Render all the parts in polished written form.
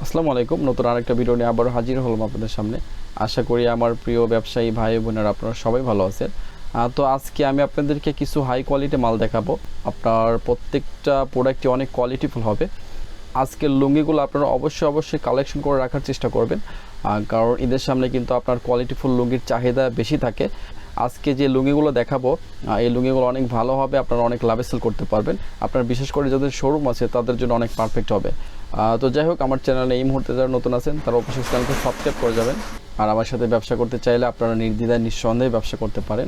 আসসালামু আলাইকুম। নতুন আরেকটা ভিডিও নিয়ে আবারও হাজির হলাম আপনাদের সামনে। আশা করি আমার প্রিয় ব্যবসায়ী ভাই বোনেরা আপনারা সবাই ভালো আছেন। তো আজকে আমি আপনাদেরকে কিছু হাই কোয়ালিটি মাল দেখাবো। আপনার প্রত্যেকটা প্রোডাক্টই অনেক কোয়ালিটিফুল হবে। আজকের লুঙ্গিগুলো আপনারা অবশ্যই কালেকশন করে রাখার চেষ্টা করবেন, কারণ ঈদের সামনে কিন্তু আপনার কোয়ালিটিফুল লুঙ্গির চাহিদা বেশি থাকে। আজকে যে লুঙ্গিগুলো দেখাবো এই লুঙ্গিগুলো অনেক ভালো হবে, আপনারা অনেক লাভে সেল করতে পারবেন। আপনার বিশেষ করে যাদের শোরুম আছে তাদের জন্য অনেক পারফেক্ট হবে। তো যাই হোক, আমার চ্যানেলে এই মুহূর্তে যারা নতুন আছেন তারা অবশ্যই চ্যানেলকে সাবস্ক্রাইব করে যাবেন। আর আমার সাথে ব্যবসা করতে চাইলে আপনারা নির্দ্বিধায় নিঃসন্দেহে ব্যবসা করতে পারেন।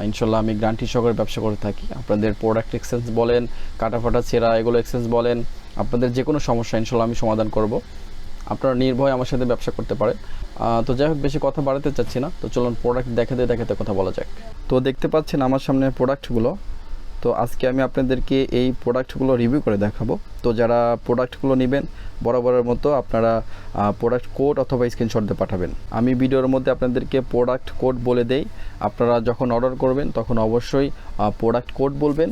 ইনশাল্লাহ আমি গ্যারান্টি সহকারে ব্যবসা করে থাকি। আপনাদের প্রোডাক্ট এক্সচেঞ্জ বলেন, কাটাফাটা ছেঁড়া এগুলো এক্সচেঞ্জ বলেন, আপনাদের যে কোনো সমস্যা ইনশাল্লাহ আমি সমাধান করব। আপনারা নির্ভয়ে আমার সাথে ব্যবসা করতে পারেন। তো যাই হোক, বেশি কথা বাড়াতে চাচ্ছি না, তো চলুন প্রোডাক্ট দেখাতে কথা বলা যাক। তো দেখতে পাচ্ছেন আমার সামনে প্রোডাক্টগুলো। তো আজকে আমি আপনাদেরকে এই প্রোডাক্টগুলো রিভিউ করে দেখাবো। তো যারা প্রোডাক্টগুলো নেবেন বরাবরের মতো আপনারা প্রোডাক্ট কোড অথবা স্ক্রিনশট দিয়ে পাঠাবেন। আমি ভিডিওর মধ্যে আপনাদেরকে প্রোডাক্ট কোড বলে দেই, আপনারা যখন অর্ডার করবেন তখন অবশ্যই প্রোডাক্ট কোড বলবেন।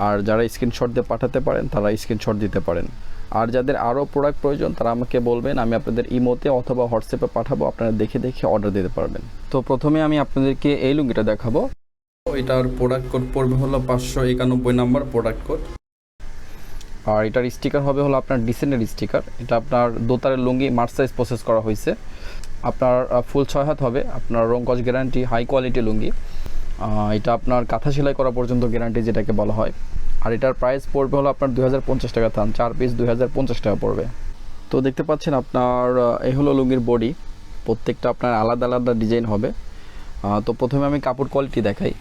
আর যারা স্ক্রিনশট দিয়ে পাঠাতে পারেন তারা স্ক্রিনশট দিতে পারেন। আর যাদের আরও প্রোডাক্ট প্রয়োজন তারা আমাকে বলবেন, আমি আপনাদের ইমোতে অথবা হোয়াটসঅ্যাপে পাঠাবো, আপনারা দেখে অর্ডার দিতে পারবেন। তো প্রথমে আমি আপনাদেরকে এই লুঙ্গিটা দেখাবো। এটার প্রোডাক্ট কোড পড়বে হলো 591 নাম্বার প্রোডাক্ট কোড। আর এটার স্টিকার হবে হলো আপনার ডিসেন্ডের স্টিকার। এটা আপনার দোতারের লুঙ্গি মার্সাইজ প্রসেস করা হয়েছে। আপনার ফুল 6 হাত হবে, আপনার রংকস গ্যারান্টি, হাই কোয়ালিটি লুঙ্গি। এটা আপনার কাঁথা সেলাই করা পর্যন্ত গ্যারান্টি যেটাকে বলা হয়। আর এটার প্রাইস পড়বে হলো আপনার 2050 টাকা, থান 4 পিস 2050 টাকা পড়বে। তো দেখতে পাচ্ছেন আপনার এই হলো লুঙ্গির বডি। প্রত্যেকটা আপনার আলাদা আলাদা ডিজাইন হবে। তো প্রথমে আমি কাপড় কোয়ালিটি দেখাই।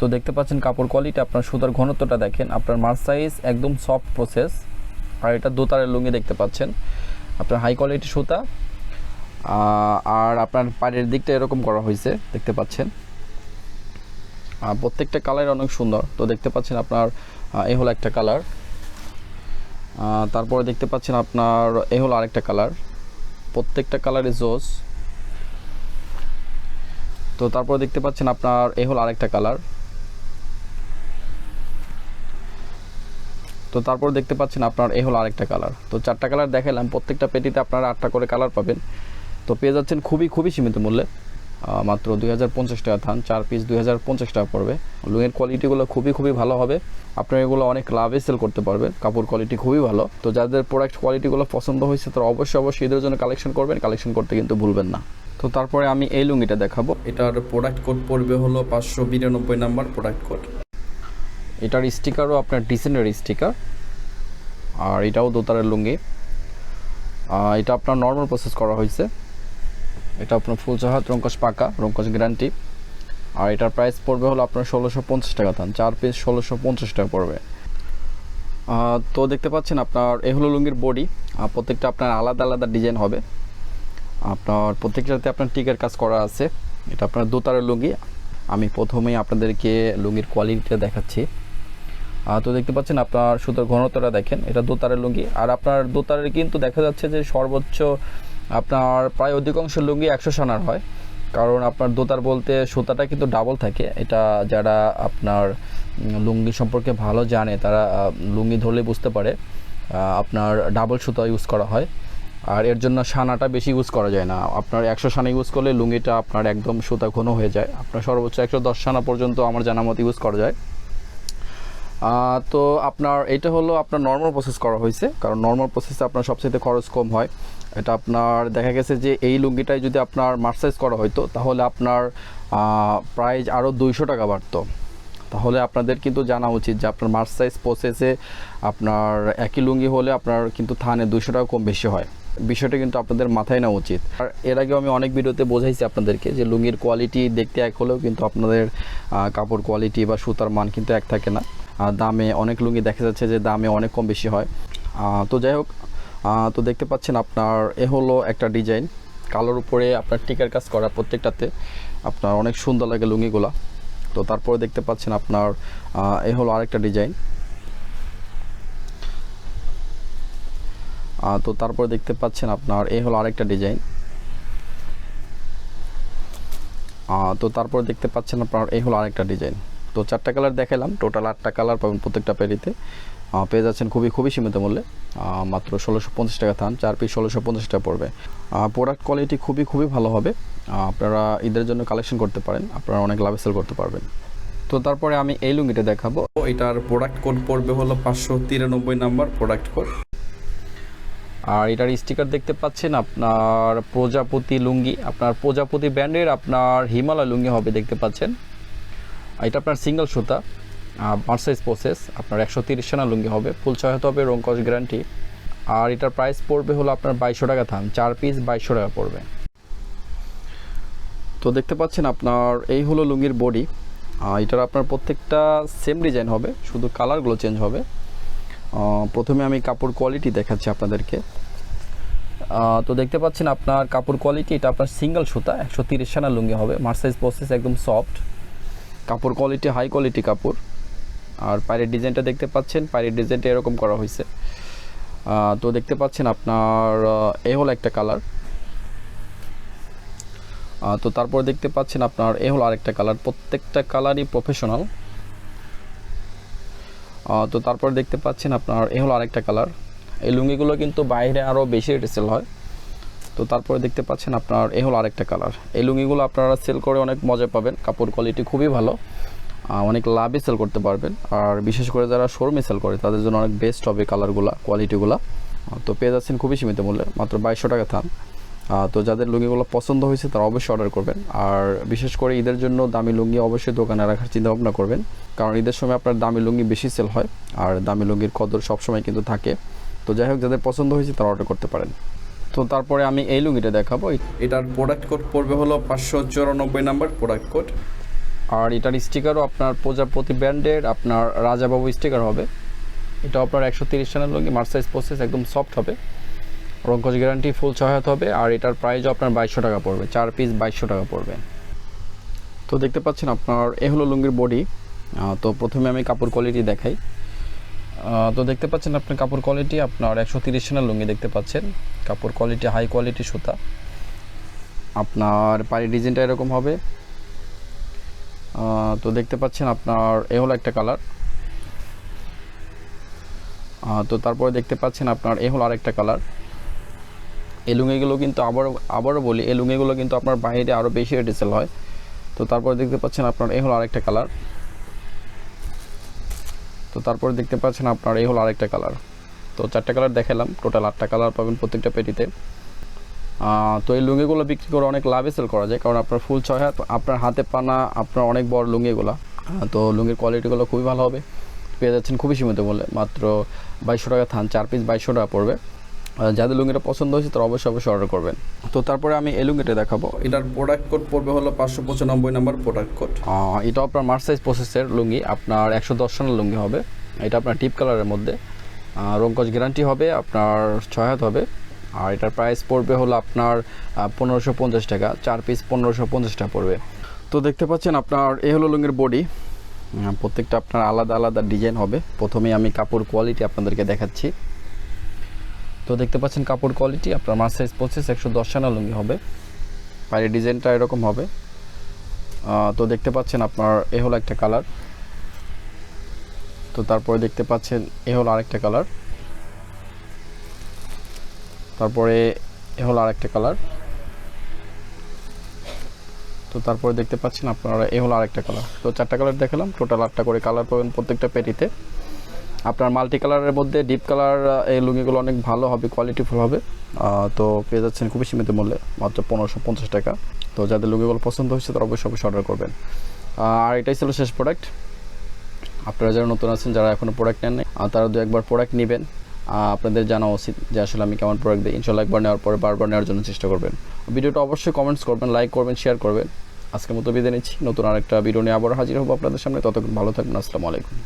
তো দেখতে পাচ্ছেন কাপড় কোয়ালিটি, আপনার সুতার ঘনত্বটা দেখেন, আপনার মার্সাইজ একদম সফট প্রসেস। আর এটা দোতারের লুঙ্গি দেখতে পাচ্ছেন, আপনার হাই কোয়ালিটি সুতা। আর আপনার পায়ের দিকটা এরকম করা হয়েছে দেখতে পাচ্ছেন। প্রত্যেকটা কালার অনেক সুন্দর। তো দেখতে পাচ্ছেন আপনার এই হলো একটা কালার। তারপরে দেখতে পাচ্ছেন আপনার এই হলো আরেকটা কালার। প্রত্যেকটা কালারে জোস। তো তারপর দেখতে পাচ্ছেন আপনার এই হলো আরেকটা কালার। তো তারপর দেখতে পাচ্ছেন আপনার এই হলো আরেকটা কালার। তো 4টা কালার দেখালাম, প্রত্যেকটা পেটিতে আপনারা 8টা করে কালার পাবেন। তো পেয়ে যাচ্ছেন খুবই সীমিত মূল্যে, মাত্র 2050 টাকা, থান 4 পিস 2050 টাকা পড়বে। লুঙ্গের কোয়ালিটিগুলো খুবই ভালো হবে, আপনারা এগুলো অনেক লাভে সেল করতে পারবেন। কাপড় কোয়ালিটি খুবই ভালো। তো যাদের প্রোডাক্ট কোয়ালিটিগুলো পছন্দ হয়েছে তারা অবশ্যই ঈদের জন্য কালেকশন করবেন, কালেকশন করতে কিন্তু ভুলবেন না। তো তারপরে আমি এই লুঙ্গিটা দেখাবো। এটার প্রোডাক্ট কোড পড়বে হলো 592 নাম্বার প্রোডাক্ট কোড। এটার স্টিকারও আপনার ডিসেন্ডের স্টিকার। আর এটাও দোতারের লুঙ্গি। এটা আপনার নর্মাল প্রসেস করা হয়েছে। এটা আপনার ফুল 6 হাত, রংকস পাকা, রংকস গ্যারান্টি। আর এটার প্রাইস পড়বে হলো আপনার 1650 টাকা, থান 4 পিস 1650 টাকা পড়বে। তো দেখতে পাচ্ছেন আপনার এই হলো লুঙ্গির বডি। প্রত্যেকটা আপনার আলাদা আলাদা ডিজাইন হবে। আপনার প্রত্যেকটাতে আপনার টিকের কাজ করা আছে। এটা আপনার দোতারের লুঙ্গি। আমি প্রথমেই আপনাদেরকে লুঙ্গির কোয়ালিটিটা দেখাচ্ছি। তো দেখতে পাচ্ছেন আপনার সুতার ঘনত্বটা দেখেন, এটা দোতারের লুঙ্গি। আর আপনার দোতারের কিন্তু দেখা যাচ্ছে যে সর্বোচ্চ আপনার প্রায় অধিকাংশ লুঙ্গি 100 সানার হয়, কারণ আপনার দোতার বলতে সুতাটা কিন্তু ডাবল থাকে। এটা যারা আপনার লুঙ্গি সম্পর্কে ভালো জানে তারা লুঙ্গি ধরলে বুঝতে পারে আপনার ডাবল সুতা ইউজ করা হয়। আর এর জন্য সানাটা বেশি ইউজ করা যায় না। আপনার 100 সানা ইউজ করলে লুঙ্গিটা আপনার একদম সুতা ঘন হয়ে যায়। আপনার সর্বোচ্চ 110 সানা পর্যন্ত আমার জানা মতো ইউজ করা যায়। তো আপনার এটা হলো আপনার নর্মাল প্রসেস করা হয়েছে, কারণ নর্মাল প্রসেসে আপনার সবচেয়ে খরচ কম হয়। এটা আপনার দেখা গেছে যে এই লুঙ্গিটাই যদি আপনার মার্সাইজ করা হতো তাহলে আপনার প্রাইস আরও 200 টাকা বাড়তো। তাহলে আপনাদের কিন্তু জানা উচিত যে আপনার মার্সাইজ প্রসেসে আপনার একই লুঙ্গি হলে আপনার কিন্তু থানে 200 টাকা কম বেশি হয়। বিষয়টা কিন্তু আপনাদের মাথায় নেওয়া উচিত। আর এর আগেও আমি অনেক ভিডিওতে বোঝাইছি আপনাদেরকে যে লুঙ্গির কোয়ালিটি দেখতে এক হলেও কিন্তু আপনাদের কাপড় কোয়ালিটি বা সুতার মান কিন্তু এক থাকে না। দামে অনেক লুঙ্গি দেখা যাচ্ছে যে দামে অনেক কম বেশি হয়। তো যাই হোক, তো দেখতে পাচ্ছেন আপনার এ হলো একটা ডিজাইন, কালোর উপরে আপনার টিকার কাজ করা, প্রত্যেকটাতে আপনার অনেক সুন্দর লাগে লুঙ্গিগুলা। তো তারপরে দেখতে পাচ্ছেন আপনার এ হলো আরেকটা ডিজাইন। তো তারপরে দেখতে পাচ্ছেন আপনার এই হলো আরেকটা ডিজাইন। তো তারপরে দেখতে পাচ্ছেন আপনার এই হলো আরেকটা ডিজাইন। তো 4টা কালার দেখালাম, টোটাল 8টা কালার পাবেন প্রত্যেকটা পেরিতে। পেয়ে যাচ্ছেন খুবই খুবই সীমিত মূল্যে, মাত্র 1650 টাকা থান, 4 পিস 1650 টাকা পড়বে। প্রোডাক্ট কোয়ালিটি খুবই খুবই ভালো হবে, আপনারা ঈদের জন্য কালেকশন করতে পারেন, আপনারা অনেক লাভে সেল করতে পারবেন। তো তারপরে আমি এই লুঙ্গিটা দেখাবো, এটার প্রোডাক্ট কোড পড়বে হলো 593 নাম্বার প্রোডাক্ট কোড। আর এটার স্টিকার দেখতে পাচ্ছেন আপনার প্রজাপতি লুঙ্গি, আপনার প্রজাপতি ব্র্যান্ডের আপনার হিমালয় লুঙ্গি হবে দেখতে পাচ্ছেন। এটা আপনার সিঙ্গেল সুতা, মার্সাইজ প্রসেস, আপনার 130 সেনা লুঙ্গি হবে, ফুল সহায়তা হবে, রং কস গ্যারান্টি। আর এটার প্রাইস পড়বে হলো আপনার 2200 টাকা থান, 4 পিস 2200 টাকা পড়বে। তো দেখতে পাচ্ছেন আপনার এই হলো লুঙ্গির বডি, এটার আপনার প্রত্যেকটা সেম ডিজাইন হবে, শুধু কালারগুলো চেঞ্জ হবে। প্রথমে আমি কাপড় কোয়ালিটি দেখাচ্ছি আপনাদেরকে। তো দেখতে পাচ্ছেন আপনার কাপড় কোয়ালিটি, এটা আপনার সিঙ্গেল সুতা 130 সেনা লুঙ্গি হবে, মার্সাইজ প্রসেস, একদম সফট কাপড় কোয়ালিটি, হাই কোয়ালিটি কাপড়। আর পায়ের ডিজাইনটা দেখতে পাচ্ছেন, পায়ের ডিজাইনটা এরকম করা হয়েছে। তো দেখতে পাচ্ছেন আপনার এই হলো একটা কালার। তো তারপর দেখতে পাচ্ছেন আপনার এই হলো আরেকটা কালার, প্রত্যেকটা কালারই প্রফেশনাল। তো তারপর দেখতে পাচ্ছেন আপনার এই হলো আরেকটা কালার। এই লুঙ্গিগুলো কিন্তু বাইরে আরও বেশি রেটে সেল হয়। তো তারপরে দেখতে পাচ্ছেন আপনার এই হলো আরেকটা কালার। এই লুঙ্গিগুলো আপনারা সেল করে অনেক মজা পাবেন, কাপড় কোয়ালিটি খুবই ভালো, অনেক লাভে সেল করতে পারবেন। আর বিশেষ করে যারা শোরুমে সেল করে তাদের জন্য অনেক বেস্ট হবে কালারগুলো, কোয়ালিটিগুলো। তো পেয়ে যাচ্ছেন খুবই সীমিত মূল্যে, মাত্র 2200 টাকা থান। তো যাদের লুঙ্গিগুলো পছন্দ হয়েছে তারা অবশ্যই অর্ডার করবেন। আর বিশেষ করে ঈদের জন্য দামি লুঙ্গি অবশ্যই দোকানে রাখার চিন্তা ভাবনা করবেন, কারণ ঈদের সময় আপনার দামি লুঙ্গি বেশি সেল হয়, আর দামি লুঙ্গির কদর সবসময় কিন্তু থাকে। তো যাই হোক, যাদের পছন্দ হয়েছে তারা অর্ডার করতে পারেন। তো তারপরে আমি এই লুঙ্গিটা দেখাবো, এটার প্রোডাক্ট কোড পড়বে হলো 594 নাম্বার প্রোডাক্ট কোড। আর এটার স্টিকারও আপনার প্রজাপতি ব্র্যান্ডের আপনার রাজাবাবু স্টিকার হবে। এটা আপনার 130 সেনা লুঙ্গি, মার্সাইজ প্রসেস, একদম সফট হবে, রং কস গ্যারান্টি, ফুল সহায়তা হবে। আর এটার প্রাইসও আপনার 2200 টাকা পড়বে, 4 পিস 2200 টাকা পড়বে। তো দেখতে পাচ্ছেন আপনার এ হলো লুঙ্গির বডি। তো প্রথমে আমি কাপড় কোয়ালিটি দেখাই। তো দেখতে পাচ্ছেন আপনার কাপড় কোয়ালিটি, আপনার 130 সেনার লুঙ্গি দেখতে পাচ্ছেন, কাপড় কোয়ালিটি হাই কোয়ালিটি সুতা। আপনার পায়ের ডিজাইনটা এরকম হবে। তো দেখতে পাচ্ছেন আপনার এ হলো একটা কালার। তো তারপরে দেখতে পাচ্ছেন আপনার এ হলো আরেকটা কালার। এই লুঙ্গিগুলো কিন্তু আবারও বলি, এই লুঙ্গিগুলো কিন্তু আপনার বাইরে আরও বেশি রেটে সেল হয়। তো তারপরে দেখতে পাচ্ছেন আপনার এই হলো আরেকটা কালার। তো তারপরে দেখতে পাচ্ছেন আপনার এই হলো আরেকটা কালার। তো 4টা কালার দেখালাম, টোটাল 8টা কালার পাবেন প্রত্যেকটা পেটিতে। তো এই লুঙ্গিগুলো বিক্রি করে অনেক লাভে সেল করা যায়, কারণ আপনার ফুল 6 হাত, আপনার হাতে পানা, আপনার অনেক বড় লুঙ্গিগুলো। তো লুঙ্গির কোয়ালিটিগুলো খুবই ভালো হবে, পেয়ে যাচ্ছেন খুবই সীমিত মূল্যে, মাত্র 2200 টাকা থান, 4 পিস 2200 টাকা পড়বে। যাদের লুঙ্গিটা পছন্দ হয়েছে তারা অবশ্যই অর্ডার করবেন। তো তারপরে আমি এই লুঙ্গিটা দেখাবো, এটার প্রোডাক্ট কোড পড়বে হলো 595 নাম্বার প্রোডাক্ট কোড। এটা আপনার মার্সাইজ প্রসেসের লুঙ্গি, আপনার 110 সেনার লুঙ্গি হবে। এটা আপনার ডিপ কালারের মধ্যে, রং কস গ্যারান্টি হবে, আপনার 6 হাত হবে। আর এটার প্রাইস পড়বে হলো আপনার 1550 টাকা, 4 পিস 1550 টাকা পড়বে। তো দেখতে পাচ্ছেন আপনার এই হলো লুঙ্গির বডি, প্রত্যেকটা আপনার আলাদা আলাদা ডিজাইন হবে। প্রথমে আমি কাপড় কোয়ালিটি আপনাদেরকে দেখাচ্ছি। তো দেখতে পাচ্ছেন কাপড় কোয়ালিটি, আপনার মার্সাইজ প্রসেস, 110 সেনা লুঙ্গি হবে, পায়ের ডিজাইনটা এরকম হবে। তো দেখতে পাচ্ছেন আপনার এ হলো একটা কালার। তো তারপরে দেখতে পাচ্ছেন এ হলো আরেকটা কালার। তারপরে এ হলো আরেকটা কালার। তো তারপরে দেখতে পাচ্ছেন আপনারা এ হলো আরেকটা কালার। তো 4টা কালার দেখালাম, টোটাল 8টা করে কালার পাবেন প্রত্যেকটা পেটিতে। আপনার মাল্টি কালারের মধ্যে ডিপ কালার এই লুঙ্গিগুলো অনেক ভালো হবে, কোয়ালিটিফুল হবে। তো পেয়ে যাচ্ছেন খুবই সীমিত মূল্যে, মাত্র 1550 টাকা। তো যাদের লুঙ্গিগুলো পছন্দ হচ্ছে তারা অবশ্যই অর্ডার করবেন। আর এটাই ছিল শেষ প্রোডাক্ট। আপনারা যারা নতুন আছেন, যারা এখনও প্রোডাক্ট নেন নাই, তারা 2-1বার প্রোডাক্ট নেবেন। আপনাদের জানা উচিত যে আসলে আমি কেমন প্রোডাক্ট দিই। ইনশাআল্লাহ একবার নেওয়ার পরে বারবার নেওয়ার জন্য চেষ্টা করবেন। ভিডিওটা অবশ্যই কমেন্টস করবেন, লাইক করবেন, শেয়ার করবেন। আজকের মতো বিদায় নিচ্ছি, নতুন আরেকটা ভিডিও নিয়ে আবার হাজির হবো আপনাদের সামনে। ততক্ষণ ভালো থাকবেন, আসসালামু আলাইকুম।